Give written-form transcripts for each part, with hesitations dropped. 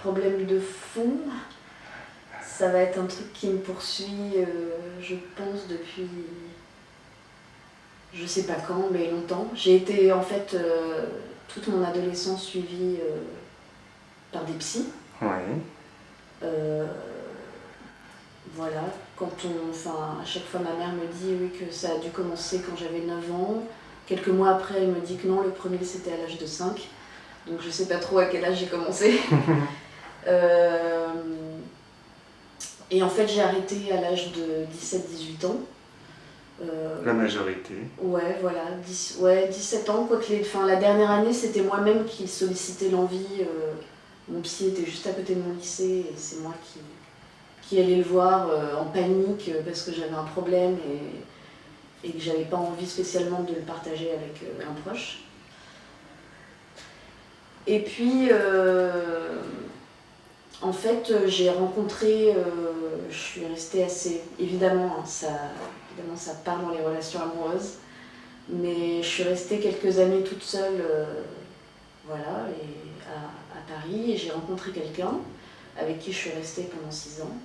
problème de fond, ça va être un truc qui me poursuit, je pense, depuis je sais pas quand, mais longtemps. J'ai été en fait toute mon adolescence suivie par des psys. Ouais. Voilà, à chaque fois ma mère me dit oui, que ça a dû commencer quand j'avais 9 ans. Quelques mois après, elle me dit que non, le premier c'était à l'âge de 5. Donc je sais pas trop à quel âge j'ai commencé. Et en fait, j'ai arrêté à l'âge de 17-18 ans. La majorité. Ouais, voilà, 17 ans. Quoique la dernière année, c'était moi-même qui sollicitais l'envie. Mon psy était juste à côté de mon lycée et c'est moi qui allais le voir en panique parce que j'avais un problème et que j'avais pas envie spécialement de le partager avec un proche. Et puis, en fait, j'ai rencontré, je suis restée assez, évidemment, hein, ça part dans les relations amoureuses, mais je suis restée quelques années toute seule, voilà, à Paris, et j'ai rencontré quelqu'un avec qui je suis restée pendant 6 ans.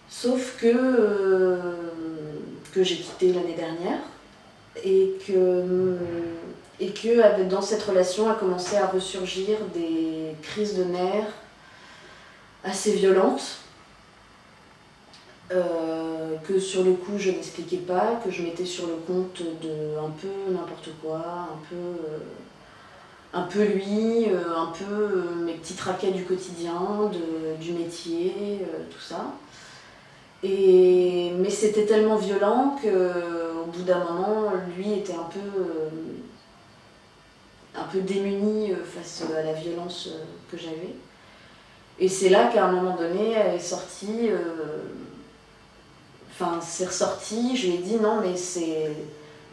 Sauf que j'ai quitté l'année dernière et que dans cette relation a commencé à ressurgir des crises de nerfs assez violentes que sur le coup je n'expliquais pas, que je mettais sur le compte de un peu n'importe quoi, un peu lui, un peu mes petits tracas du quotidien, du métier, tout ça. Mais c'était tellement violent qu'au bout d'un moment, lui était un peu démuni face à la violence que j'avais. Et c'est là qu'à un moment donné, elle est sortie, c'est ressorti, je lui ai dit non mais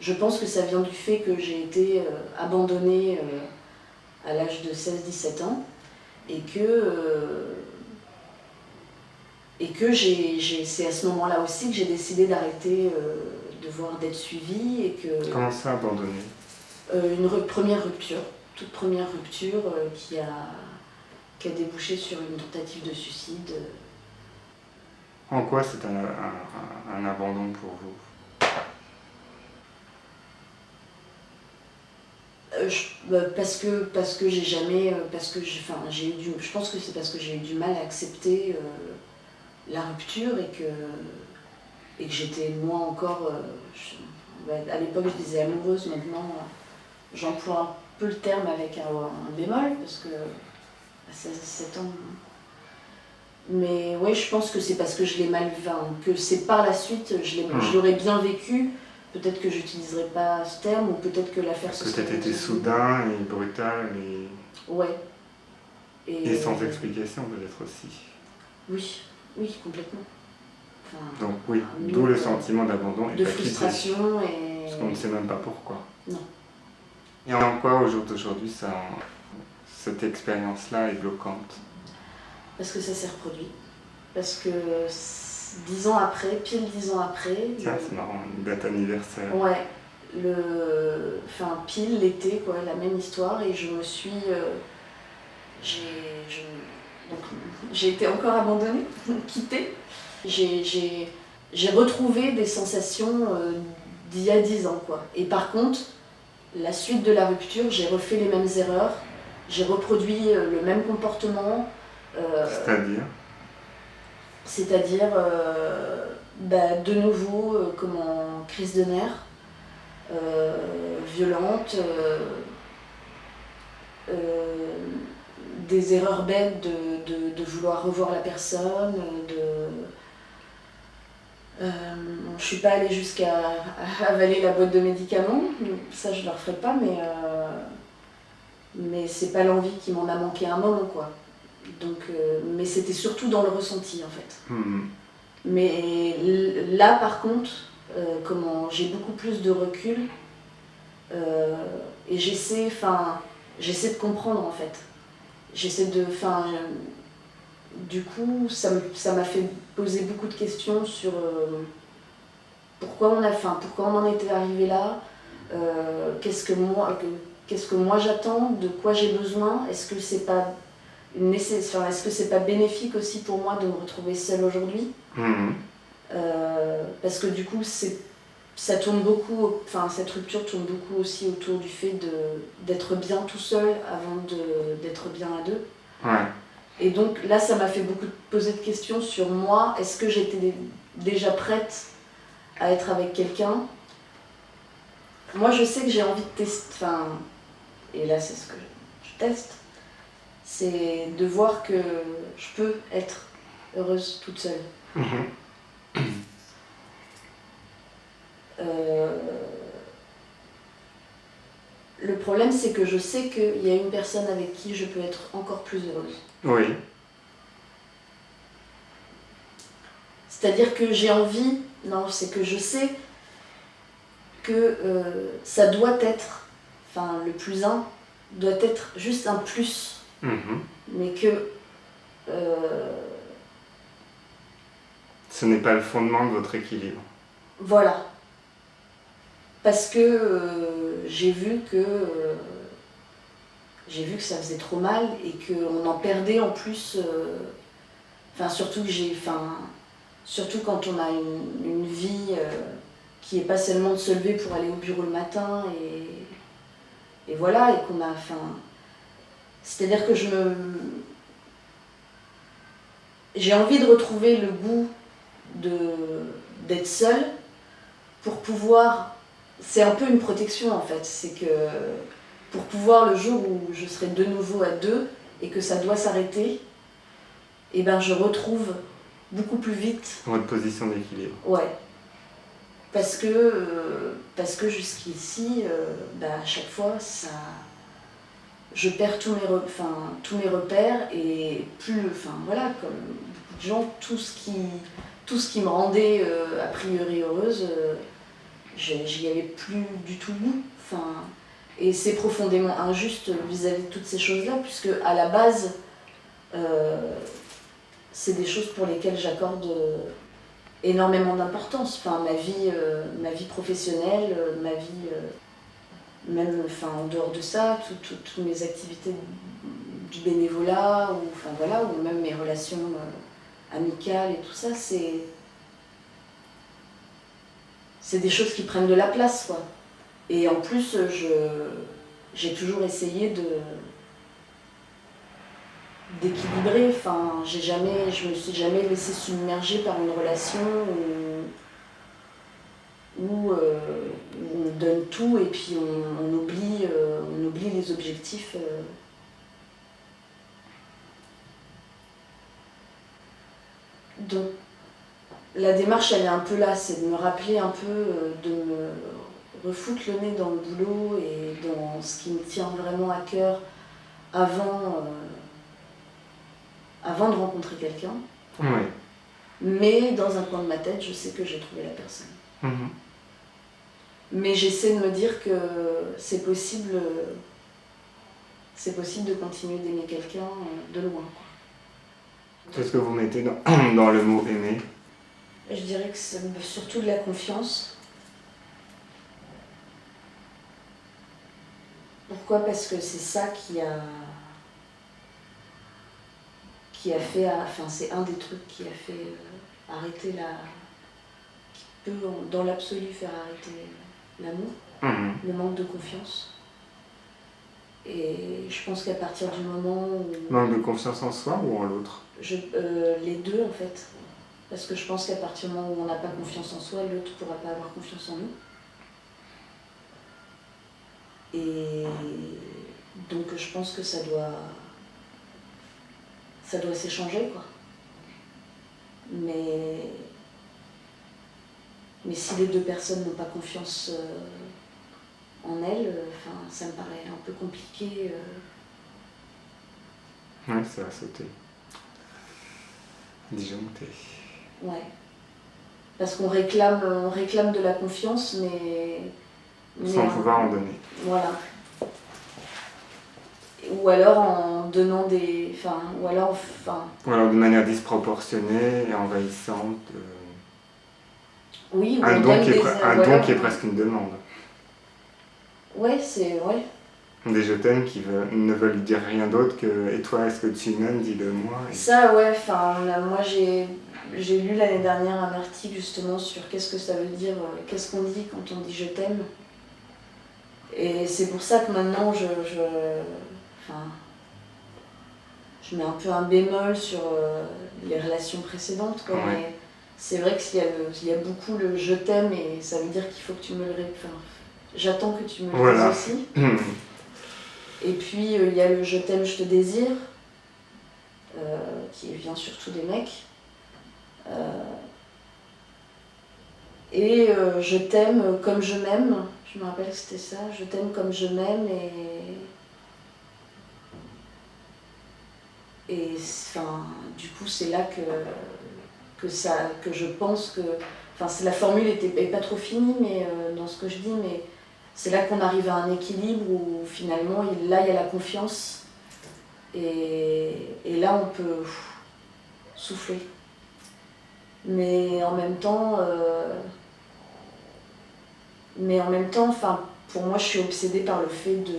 je pense que ça vient du fait que j'ai été abandonnée à l'âge de 16-17 ans et que c'est à ce moment-là aussi que j'ai décidé d'arrêter d'être suivie et que... Comment ça, abandonné? Première rupture, toute première rupture qui a débouché sur une tentative de suicide. En quoi c'est un abandon pour vous? Parce que j'ai jamais... je pense que c'est parce que j'ai eu du mal à accepter la rupture et que j'étais moi encore... à l'époque je disais amoureuse, maintenant j'emploie un peu le terme avec un bémol parce que à 16-17 ans... Mais oui, je pense que c'est parce que je l'ai mal vu, que c'est par la suite, je l'aurais bien vécu. Peut-être que j'utiliserais pas ce terme, ou peut-être que l'affaire se serait... Peut-être été soudain et brutal et... Ouais. Et sans explication peut-être aussi. Oui, complètement. Donc oui, d'où le sentiment d'abandon et de frustration et... Parce qu'on ne sait même pas pourquoi. Non. Et en quoi au jour d'aujourd'hui cette expérience-là est bloquante? Parce que ça s'est reproduit. Parce que 10 ans après, pile 10 ans après... Tiens, c'est marrant, une date anniversaire. Ouais, pile l'été, quoi, la même histoire, et je me suis... j'ai été encore abandonnée, quittée. J'ai retrouvé des sensations d'il y a 10 ans, quoi. Et par contre, la suite de la rupture, j'ai refait les mêmes erreurs, j'ai reproduit le même comportement. C'est-à-dire, de nouveau, crise de nerfs, violente, des erreurs bêtes de vouloir revoir la personne, je suis pas allée jusqu'à avaler la boîte de médicaments, ça je le referai pas, mais c'est pas l'envie qui m'en a manqué à un moment, quoi. Donc, mais c'était surtout dans le ressenti, en fait. Mais là, par contre, j'ai beaucoup plus de recul et j'essaie de comprendre, en fait. Du coup, ça m'a fait poser beaucoup de questions sur pourquoi on en était arrivé là, qu'est-ce que moi j'attends, de quoi j'ai besoin, est-ce que c'est pas enfin, est-ce que c'est pas bénéfique aussi pour moi de me retrouver seule aujourd'hui? Parce que du coup, ça tourne beaucoup, enfin, cette rupture tourne beaucoup aussi autour du fait d'être bien tout seul avant d'être bien à deux. Ouais. Et donc là, ça m'a fait beaucoup poser de questions sur moi. Est-ce que j'étais déjà prête à être avec quelqu'un? Moi, je sais que j'ai envie de tester, enfin, et là, c'est ce que je teste, c'est de voir que je peux être heureuse toute seule. Le problème, c'est que je sais qu'il y a une personne avec qui je peux être encore plus heureuse. Oui. C'est-à-dire que j'ai envie, non, c'est que je sais que ça doit être, enfin, le plus un doit être juste un plus, mais que ce n'est pas le fondement de votre équilibre. Voilà. Parce que j'ai vu que ça faisait trop mal et qu'on en perdait en plus. Enfin, surtout quand on a une vie qui est pas seulement de se lever pour aller au bureau le matin et voilà, et qu'on a. Enfin, c'est-à-dire que j'ai envie de retrouver le goût d'être seule pour pouvoir. C'est un peu une protection en fait, c'est que pour pouvoir le jour où je serai de nouveau à deux et que ça doit s'arrêter, et ben je retrouve beaucoup plus vite votre position d'équilibre. Ouais. Parce que jusqu'ici, à chaque fois, je perds tous mes repères et voilà, comme beaucoup de gens, tout ce qui me rendait a priori heureuse, j'y avais plus du tout goût. Et c'est profondément injuste vis-à-vis de toutes ces choses-là, puisque à la base, c'est des choses pour lesquelles j'accorde énormément d'importance. Ma vie professionnelle, ma vie, même en dehors de ça, toutes mes activités du bénévolat, ou même mes relations amicales et tout ça, c'est des choses qui prennent de la place, quoi. Et en plus, j'ai toujours essayé d'équilibrer. Je me suis jamais laissée submerger par une relation où on donne tout et puis on oublie les objectifs. Donc la démarche, elle est un peu là, c'est de me rappeler un peu, de me refoutre le nez dans le boulot et dans ce qui me tient vraiment à cœur avant de rencontrer quelqu'un. Oui. Mais dans un coin de ma tête, je sais que j'ai trouvé la personne. Mais j'essaie de me dire que c'est possible de continuer d'aimer quelqu'un de loin. Qu'est-ce que vous mettez dans le mot aimer? Je dirais que c'est surtout de la confiance. Pourquoi? Parce que c'est ça qui a fait, c'est un des trucs qui a fait arrêter qui peut dans l'absolu faire arrêter l'amour, le manque de confiance. Et je pense qu'à partir du moment où... Manque de confiance en soi ou en l'autre? Les deux en fait. Parce que je pense qu'à partir du moment où on n'a pas confiance en soi, l'autre ne pourra pas avoir confiance en nous. Et donc je pense que ça doit s'échanger, quoi. Mais si les deux personnes n'ont pas confiance en elles, ça me paraît un peu compliqué. Ouais, ça va sauter. Disjoncter. Ouais. Parce qu'on réclame de la confiance, mais sans pouvoir en donner. Voilà. Ou alors en donnant des... Ou alors de manière disproportionnée et envahissante. Oui, ou un don qui est presque une demande. Ouais, c'est... Ouais. Des je t'aime qui ne veulent dire rien d'autre que et toi, est-ce que tu m'aimes, dis-le moi. Et... Ça, ouais, enfin, moi j'ai lu l'année dernière un article justement sur qu'est-ce que ça veut dire, qu'est-ce qu'on dit quand on dit je t'aime. Et c'est pour ça que maintenant enfin, je mets un peu un bémol sur les relations précédentes, quoi, Ouais. mais c'est vrai qu'il y a beaucoup le je t'aime et ça veut dire qu'il faut que tu me le répondes. Enfin, j'attends que tu me le dises aussi. Et puis il y a le je t'aime, je te désire, qui vient surtout des mecs. Et je t'aime comme je m'aime. Je me rappelle que c'était ça. Je t'aime comme je m'aime et enfin, du coup c'est là que je pense que, enfin, la formule est pas trop finie, mais dans ce que je dis, mais c'est là qu'on arrive à un équilibre où finalement là il y a la confiance et là on peut souffler. Mais en même temps, enfin, pour moi je suis obsédée par le fait de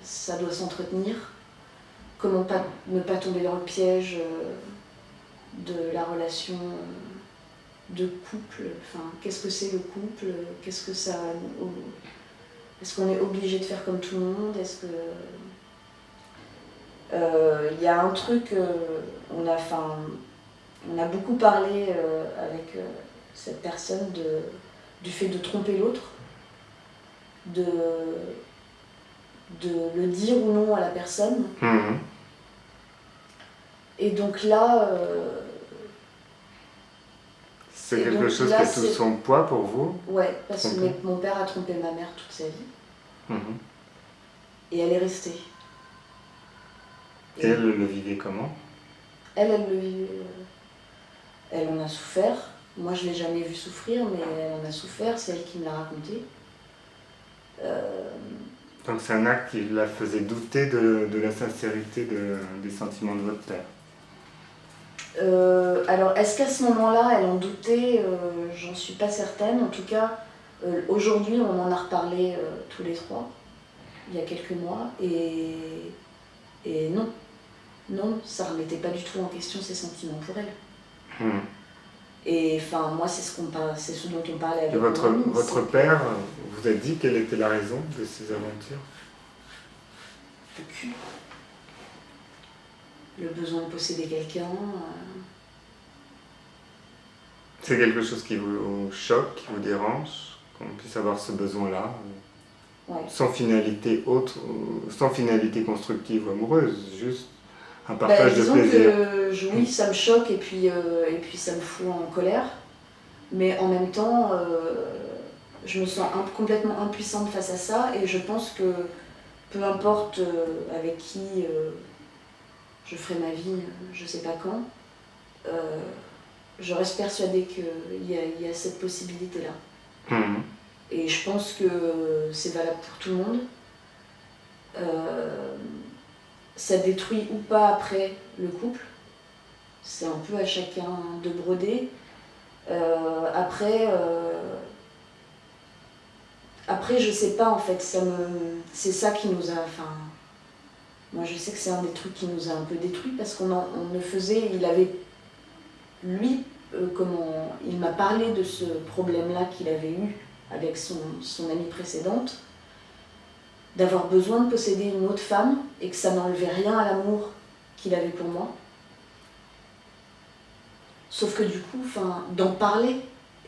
ça doit s'entretenir. Comment ne pas tomber dans le piège de la relation de couple. Enfin, qu'est-ce que c'est le couple? Qu'est-ce que ça... Est-ce qu'on est obligé de faire comme tout le monde? Est-ce que... Il y a un truc... on a beaucoup parlé avec cette personne du fait de tromper l'autre, de le dire ou non à la personne. Et donc là... c'est quelque chose qui a tout son poids pour vous? Ouais, parce que mon père a trompé ma mère toute sa vie. Et elle est restée. Et elle le vivait comment? Elle le vivait... Elle en a souffert. Moi, je ne l'ai jamais vue souffrir, mais elle en a souffert. C'est elle qui me l'a raconté. Donc c'est un acte qui la faisait douter de la sincérité des sentiments de votre père. Alors, est-ce qu'à ce moment-là, elle en doutait? J'en suis pas certaine. En tout cas, aujourd'hui, on en a reparlé tous les trois, il y a quelques mois, et non. Non, ça ne remettait pas du tout en question ses sentiments pour elle. Et enfin, moi, c'est ce dont on parlait avec votre père vous a dit quelle était la raison de ces aventures? Le cul. Le besoin de posséder quelqu'un. C'est quelque chose qui vous choque, qui vous dérange, qu'on puisse avoir ce besoin-là, ouais. Sans finalité autre, sans finalité constructive ou amoureuse, juste un partage de plaisir. Oui, ça me choque et puis ça me fout en colère, mais en même temps, je me sens complètement impuissante face à ça et je pense que peu importe avec qui je ferai ma vie, je sais pas quand, je reste persuadée qu'il y a cette possibilité-là. Et je pense que c'est valable pour tout le monde. Ça détruit ou pas après le couple. C'est un peu à chacun de broder. Après, je sais pas en fait. C'est ça qui nous a... Enfin, moi je sais que c'est un des trucs qui nous a un peu détruits parce qu'on ne faisait... Il avait... Lui, il m'a parlé de ce problème-là qu'il avait eu avec son amie précédente, d'avoir besoin de posséder une autre femme et que ça n'enlevait rien à l'amour qu'il avait pour moi. Sauf que du coup, d'en parler,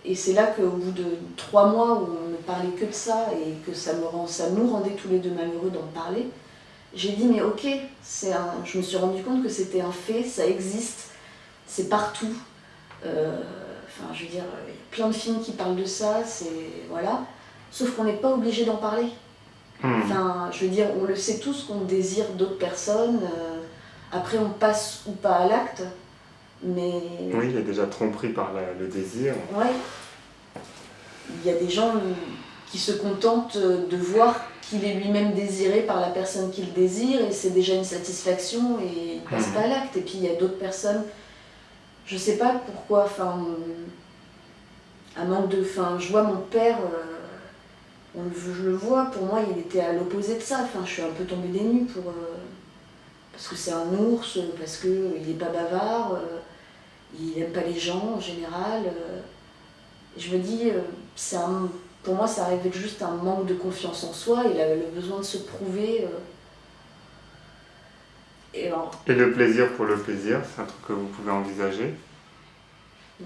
et c'est là qu'au bout de 3 mois où on ne parlait que de ça et que ça nous rendait tous les deux malheureux d'en parler, j'ai dit mais ok, je me suis rendu compte que c'était un fait, ça existe, c'est partout. Je veux dire, il y a plein de films qui parlent de ça, voilà. Sauf qu'on n'est pas obligé d'en parler. Je veux dire, on le sait tous qu'on désire d'autres personnes. Après, on passe ou pas à l'acte, mais... Oui, il y a déjà tromperie par le désir. Ouais. Il y a des gens qui se contentent de voir qu'il est lui-même désiré par la personne qu'il désire, et c'est déjà une satisfaction, et il passe pas à l'acte. Et puis, il y a d'autres personnes... Je sais pas pourquoi, un manque de... je vois mon père... je le vois, pour moi il était à l'opposé de ça, enfin je suis un peu tombée des nues parce que c'est un ours, parce qu'il n'est pas bavard, il n'aime pas les gens en général. Et je me dis, pour moi ça révèle juste un manque de confiance en soi, il avait le besoin de se prouver. Et le plaisir pour le plaisir, c'est un truc que vous pouvez envisager.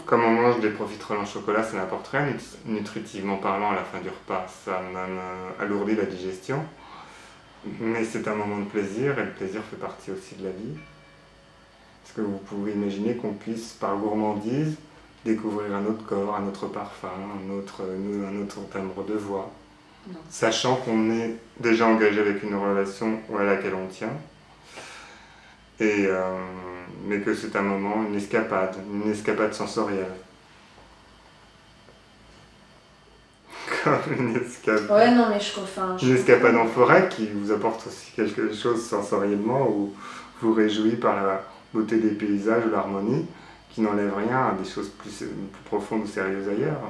Comme on mange des profiteroles en chocolat, ça n'apporte rien, nutritivement parlant, à la fin du repas, ça même alourdit la digestion. Mais c'est un moment de plaisir, et le plaisir fait partie aussi de la vie. Est-ce que vous pouvez imaginer qu'on puisse, par gourmandise, découvrir un autre corps, un autre parfum, un autre timbre de voix, non. Sachant qu'on est déjà engagé avec une relation à laquelle on tient, mais que c'est un moment, une escapade sensorielle. Comme une escapade. Ouais, non, mais une escapade en forêt qui vous apporte aussi quelque chose sensoriellement, ou vous réjouit par la beauté des paysages ou l'harmonie, qui n'enlève rien à des choses plus profondes ou sérieuses ailleurs.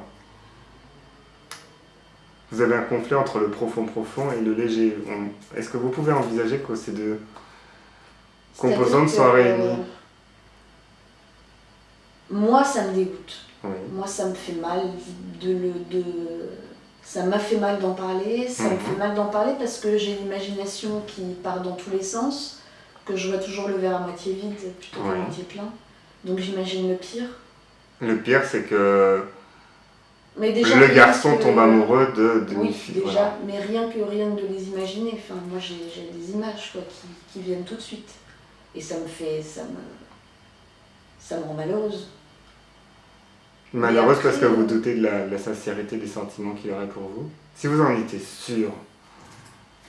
Vous avez un conflit entre le profond et le léger. Est-ce que vous pouvez envisager que ces deux composantes soient réunies? Moi, ça me dégoûte. Oui. Moi, ça me fait mal ça m'a fait mal d'en parler. Ça me fait mal d'en parler parce que j'ai l'imagination qui part dans tous les sens, que je vois toujours le verre à moitié vide plutôt qu'à moitié plein. Donc j'imagine le pire. Le pire, c'est que mais déjà, le garçon tombe amoureux d'une fille. Déjà, voilà. Mais rien de les imaginer. Enfin, moi, j'ai des images quoi, qui viennent tout de suite. Et ça me rend malheureuse. Malheureuse parce que vous doutez de la sincérité des sentiments qu'il aurait pour vous. Si vous en étiez sûr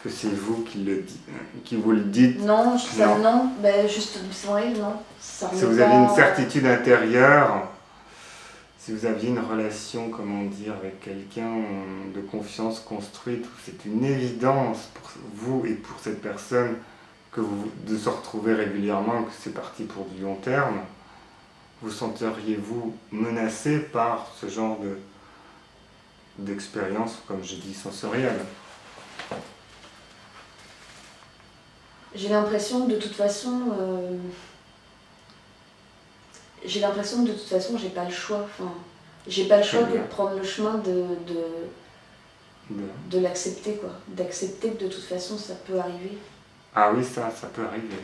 que c'est vous qui vous le dites. Non, non. Ben, juste, ouais, non. Ça si vous aviez une certitude intérieure, si vous aviez une relation, comment dire, avec quelqu'un de confiance construite, où c'est une évidence pour vous et pour cette personne de se retrouver régulièrement, que c'est parti pour du long terme, vous senteriez-vous menacé par ce genre d'expérience, comme je dis, sensorielle? J'ai l'impression que de toute façon, j'ai pas le choix. Enfin, j'ai pas le choix que de prendre le chemin de l'accepter, quoi. D'accepter que de toute façon, ça peut arriver. Ah oui, ça peut arriver.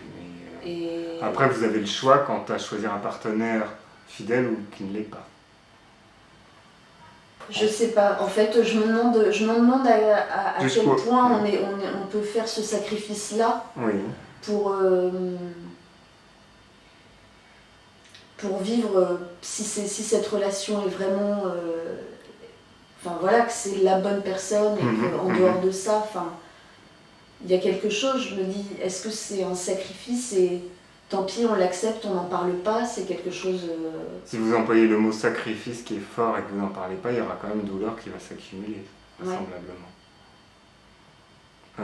Mais après, vous avez le choix quant à choisir un partenaire fidèle ou qui ne l'est pas. Je sais pas. En fait, je me demande à quel point on peut faire ce sacrifice-là pour vivre, si cette relation est vraiment... Enfin voilà, que c'est la bonne personne et qu'en dehors de ça, enfin, il y a quelque chose, je me dis, est-ce que c'est un sacrifice et tant pis, on l'accepte, on n'en parle pas, c'est quelque chose... Si vous employez le mot sacrifice qui est fort et que vous n'en parlez pas, il y aura quand même une douleur qui va s'accumuler, vraisemblablement.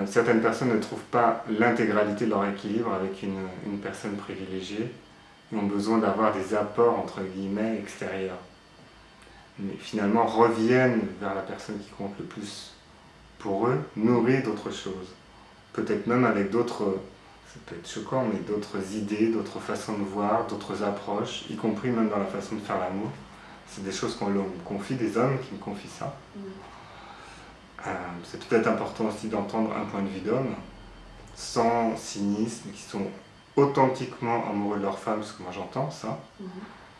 Certaines personnes ne trouvent pas l'intégralité de leur équilibre avec une personne privilégiée et ont besoin d'avoir des apports, entre guillemets, extérieurs. Mais finalement reviennent vers la personne qui compte le plus pour eux, nourris d'autres choses. Peut-être même avec d'autres... Ça peut être choquant, mais d'autres idées, d'autres façons de voir, d'autres approches, y compris même dans la façon de faire l'amour. C'est des choses qu'on confie, des hommes qui me confient ça. C'est peut-être important aussi d'entendre un point de vue d'homme, sans cynisme, qui sont authentiquement amoureux de leur femme, parce que moi j'entends ça, qui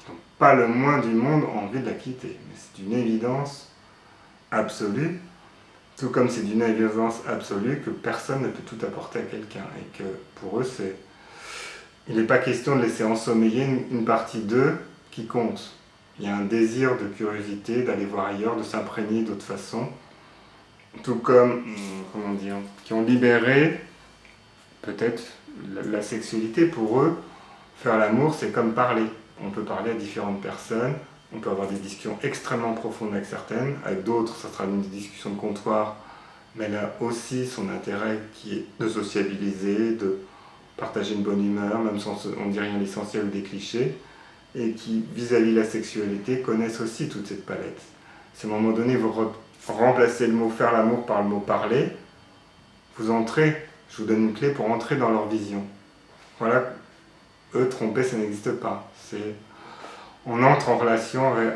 n'ont pas le moins du monde envie de la quitter. Mais c'est une évidence absolue. Tout comme c'est d'une évidence absolue que personne ne peut tout apporter à quelqu'un et que pour eux, il n'est pas question de laisser ensommeiller une partie d'eux qui compte. Il y a un désir de curiosité, d'aller voir ailleurs, de s'imprégner d'autres façons. Tout comme, comment dire, qui ont libéré peut-être la sexualité. Pour eux, faire l'amour, c'est comme parler. On peut parler à différentes personnes. On peut avoir des discussions extrêmement profondes avec certaines, avec d'autres, ça sera une discussion de comptoir, mais elle a aussi son intérêt qui est de sociabiliser, de partager une bonne humeur, même sans on ne dit rien d'essentiel ou des clichés, et qui, vis-à-vis de la sexualité, connaissent aussi toute cette palette. Si à un moment donné vous remplacer le mot faire l'amour par le mot parler, vous entrez, je vous donne une clé pour entrer dans leur vision. Voilà, eux, tromper, ça n'existe pas. On entre en relation avec...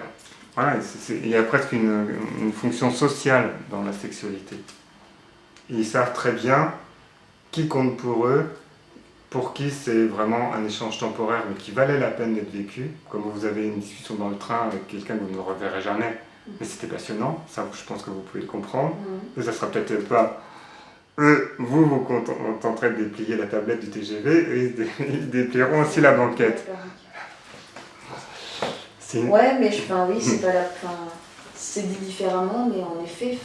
Voilà, il y a presque une fonction sociale dans la sexualité. Ils savent très bien qui compte pour eux, pour qui c'est vraiment un échange temporaire, mais qui valait la peine d'être vécu. Comme vous avez une discussion dans le train avec quelqu'un que vous ne reverrez jamais, mais c'était passionnant, ça je pense que vous pouvez le comprendre. Et ça sera peut-être pas... Eux, vous contenterez de déplier la tablette du TGV, eux, ils déplieront aussi la banquette. Ouais, mais oui, c'est pas la... c'est dit différemment, mais en effet,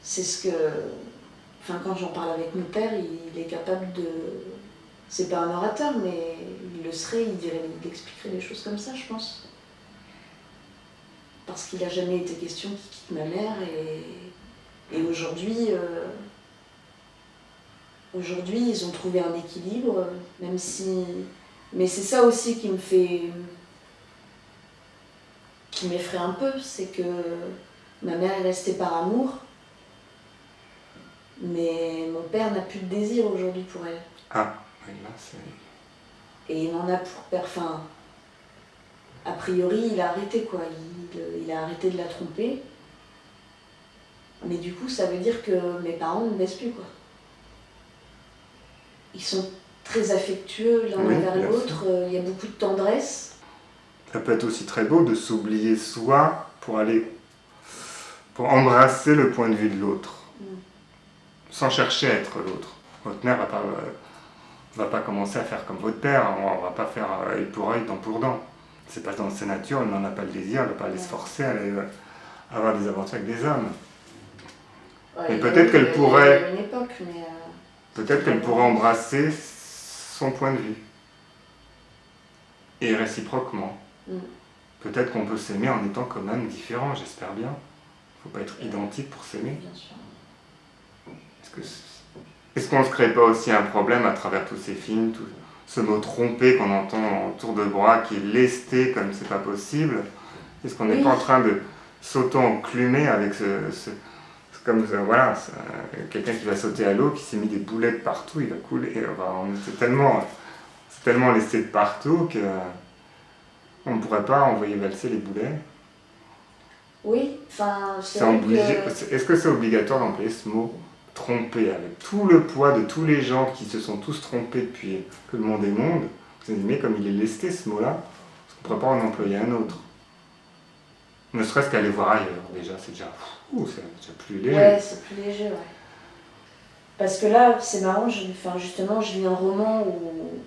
c'est ce que... quand j'en parle avec mon père, il est capable de... C'est pas un orateur, mais il le serait, il expliquerait des choses comme ça, je pense. Parce qu'il n'a jamais été question qu'il quitte ma mère, et aujourd'hui, ils ont trouvé un équilibre, même si... Mais c'est ça aussi qui m'effraie un peu, c'est que ma mère est restée par amour, mais mon père n'a plus de désir aujourd'hui pour elle. Ah, oui, là c'est... Et il en a pour père... a priori, il a arrêté, quoi. Il a arrêté de la tromper. Mais du coup, ça veut dire que mes parents ne me baissent plus, quoi. Ils sont très affectueux l'un envers l'autre, il y a beaucoup de tendresse. Ça peut être aussi très beau de s'oublier soi pour embrasser le point de vue de l'autre, sans chercher à être l'autre. Votre mère va pas commencer à faire comme votre père, on va pas faire œil pour œil, dent pour dent. C'est pas dans sa nature, elle n'en a pas le désir, elle ne va pas aller se forcer à aller avoir des aventures avec des hommes. Mais peut-être qu'elle pourrait... une époque, peut-être qu'elle pourrait embrasser son point de vue. Et réciproquement. Peut-être qu'on peut s'aimer en étant quand même différent, j'espère bien. Il ne faut pas être identique pour s'aimer. Bien sûr. Est-ce qu'on ne se crée pas aussi un problème à travers tous ces films, tout ce mot trompé qu'on entend autour de bras, qui est lesté comme c'est pas possible? Est-ce qu'on n'est pas en train de s'auto-enclumer avec quelqu'un qui va sauter à l'eau, qui s'est mis des boulettes partout, il va couler. C'est tellement lesté de partout que on ne pourrait pas envoyer valser les boulets. Oui, Est-ce que c'est obligatoire d'employer ce mot tromper, avec tout le poids de tous les gens qui se sont tous trompés depuis que le monde est monde? Vous avez dit, mais comme il est lesté ce mot-là, est-ce qu'on ne pourrait pas en employer un autre? Ne serait-ce qu'aller voir ailleurs, déjà, c'est déjà plus léger. Ouais, c'est plus léger, ouais. Parce que là, c'est marrant, justement, je lis un roman où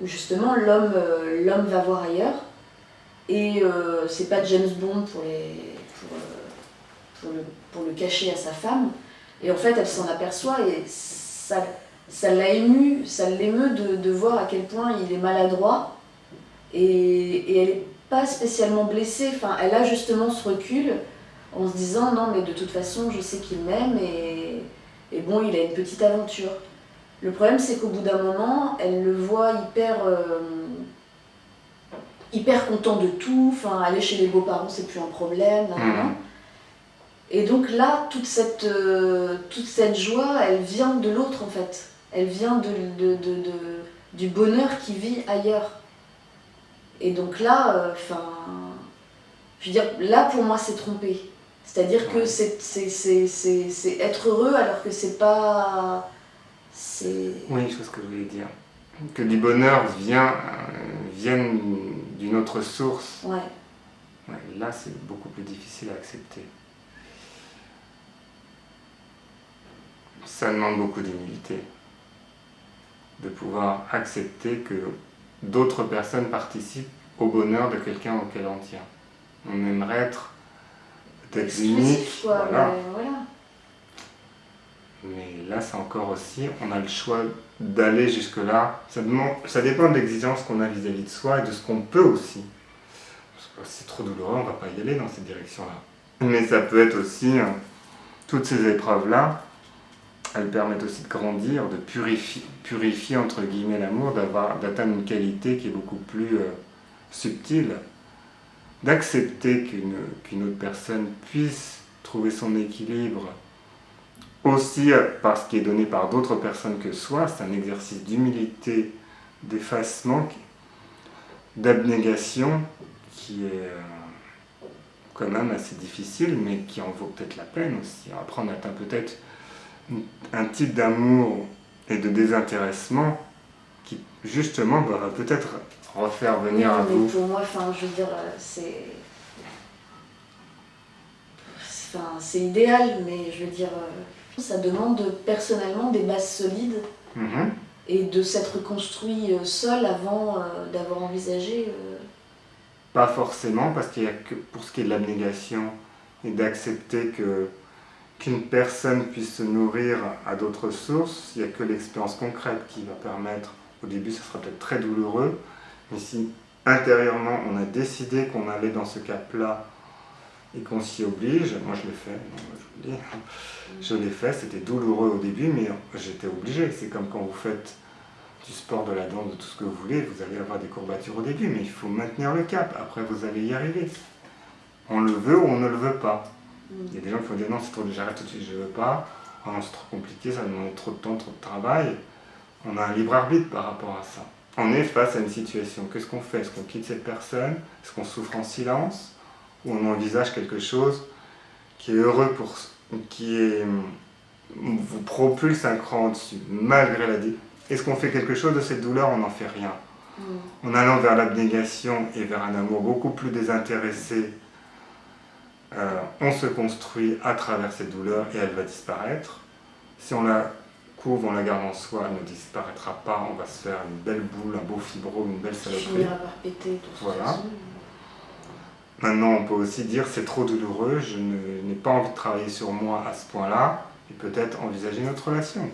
justement l'homme va voir ailleurs, et c'est pas James Bond pour le cacher à sa femme, et en fait elle s'en aperçoit, et ça l'émeut de voir à quel point il est maladroit, et elle est pas spécialement blessée, elle a justement ce recul en se disant non mais de toute façon je sais qu'il m'aime, et bon, il a une petite aventure. Le problème c'est qu'au bout d'un moment elle le voit hyper content de tout, aller chez les beaux-parents c'est plus un problème, et donc là toute cette joie elle vient de l'autre, en fait, elle vient du bonheur qu'il vit ailleurs. Et donc là, je veux dire, là pour moi c'est tromper. C'est-à-dire que c'est être heureux alors que c'est pas... Oui, je sais ce que je voulais dire. Que du bonheur vienne d'une autre source. Ouais. Là c'est beaucoup plus difficile à accepter. Ça demande beaucoup d'humilité. De pouvoir accepter que d'autres personnes participent au bonheur de quelqu'un auquel on tient. On aimerait être peut-être unique, voilà. Mais là, c'est encore aussi, on a le choix d'aller jusque-là. Ça dépend de l'exigence qu'on a vis-à-vis de soi et de ce qu'on peut aussi. Parce que c'est trop douloureux, on ne va pas y aller dans cette direction-là. Mais ça peut être aussi, toutes ces épreuves-là, elles permettent aussi de grandir, de purifier entre guillemets l'amour, d'atteindre une qualité qui est beaucoup plus subtile, d'accepter qu'une autre personne puisse trouver son équilibre aussi par ce qui est donné par d'autres personnes que soi. C'est un exercice d'humilité, d'effacement, d'abnégation qui est quand même assez difficile, mais qui en vaut peut-être la peine aussi. Après, on atteint peut-être un type d'amour et de désintéressement qui, justement, va peut-être refaire venir à vous. Pour moi, je veux dire, c'est idéal, mais je veux dire, ça demande personnellement des bases solides et de s'être construit seul avant d'avoir envisagé. Pas forcément, parce qu'il y a que pour ce qui est de l'abnégation et d'accepter qu'une personne puisse se nourrir à d'autres sources, il n'y a que l'expérience concrète qui va permettre. Au début, ça sera peut-être très douloureux, mais si intérieurement on a décidé qu'on allait dans ce cap-là et qu'on s'y oblige, moi je l'ai fait, je vous le dis, je l'ai fait, c'était douloureux au début, mais j'étais obligé. C'est comme quand vous faites du sport, de la danse, de tout ce que vous voulez, vous allez avoir des courbatures au début, mais il faut maintenir le cap, après vous allez y arriver. On le veut ou on ne le veut pas. Il y a des gens qui vont dire non, c'est trop, j'arrête tout de suite, je ne veux pas, oh non, c'est trop compliqué, ça demande trop de temps, trop de travail. On a un libre arbitre par rapport à ça. On est face à une situation, qu'est-ce qu'on fait? Est-ce qu'on quitte cette personne? Est-ce qu'on souffre en silence? Ou on envisage quelque chose qui est heureux, qui vous propulse un cran au-dessus, malgré la vie? Est-ce qu'on fait quelque chose de cette douleur? On n'en fait rien. En allant vers l'abnégation et vers un amour beaucoup plus désintéressé, on se construit à travers cette douleur et elle va disparaître. Si on la couvre, on la garde en soi, elle ne disparaîtra pas, on va se faire une belle boule, un beau fibrome, une belle saloperie. Finira par péter, tout ça. Voilà. Maintenant, on peut aussi dire c'est trop douloureux, je n'ai pas envie de travailler sur moi à ce point-là, et peut-être envisager une autre relation.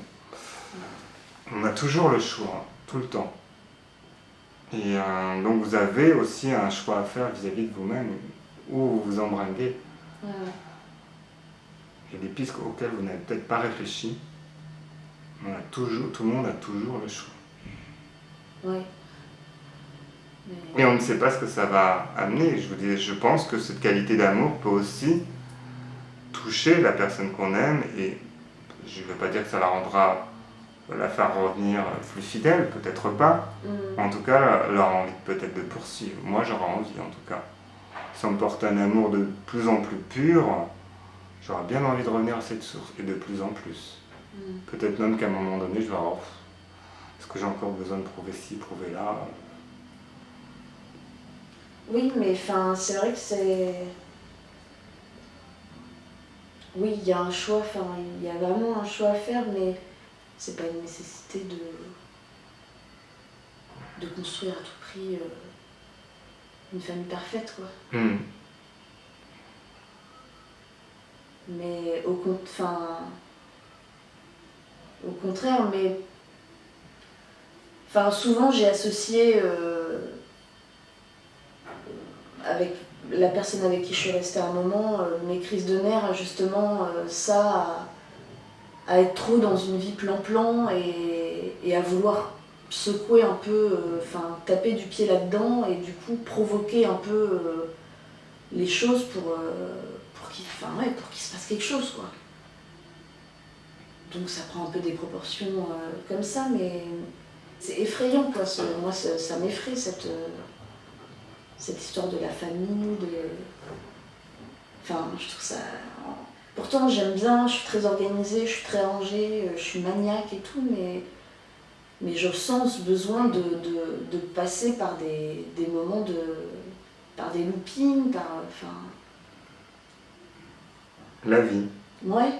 On a toujours le choix, tout le temps. Et donc vous avez aussi un choix à faire vis-à-vis de vous-même, où vous vous embringuez. Ouais. Il y a des pistes auxquelles vous n'avez peut-être pas réfléchi. Tout le monde a toujours le choix. Ouais. Et on ne sait pas ce que ça va amener. Je pense que cette qualité d'amour peut aussi toucher la personne qu'on aime, et je ne veux pas dire que ça la faire revenir plus fidèle, peut-être pas. En tout cas, elle aura envie peut-être de poursuivre. Moi, j'aurais envie, en tout cas. Si on me porte un amour de plus en plus pur, j'aurais bien envie de revenir à cette source, et de plus en plus. Peut-être même qu'à un moment donné, je vais avoir, est-ce que j'ai encore besoin de prouver ci, prouver là? Oui, mais c'est vrai que c'est... Oui, il y a un choix, il y a vraiment un choix à faire, mais c'est pas une nécessité de construire à tout prix une famille parfaite, quoi. Mais au contraire, mais... souvent j'ai associé avec la personne avec qui je suis restée un moment, mes crises de nerfs, justement, à être trop dans une vie plan-plan et à vouloir secouer un peu, taper du pied là-dedans et du coup provoquer un peu les choses pour qu'il se passe quelque chose, quoi. Donc ça prend un peu des proportions comme ça, mais c'est effrayant, quoi. Moi, ça m'effraie, cette histoire de la famille, je trouve ça... Pourtant, j'aime bien, je suis très organisée, je suis très rangée, je suis maniaque et tout, mais je sens ce besoin de passer par des moments par des loopings, La vie. Ouais.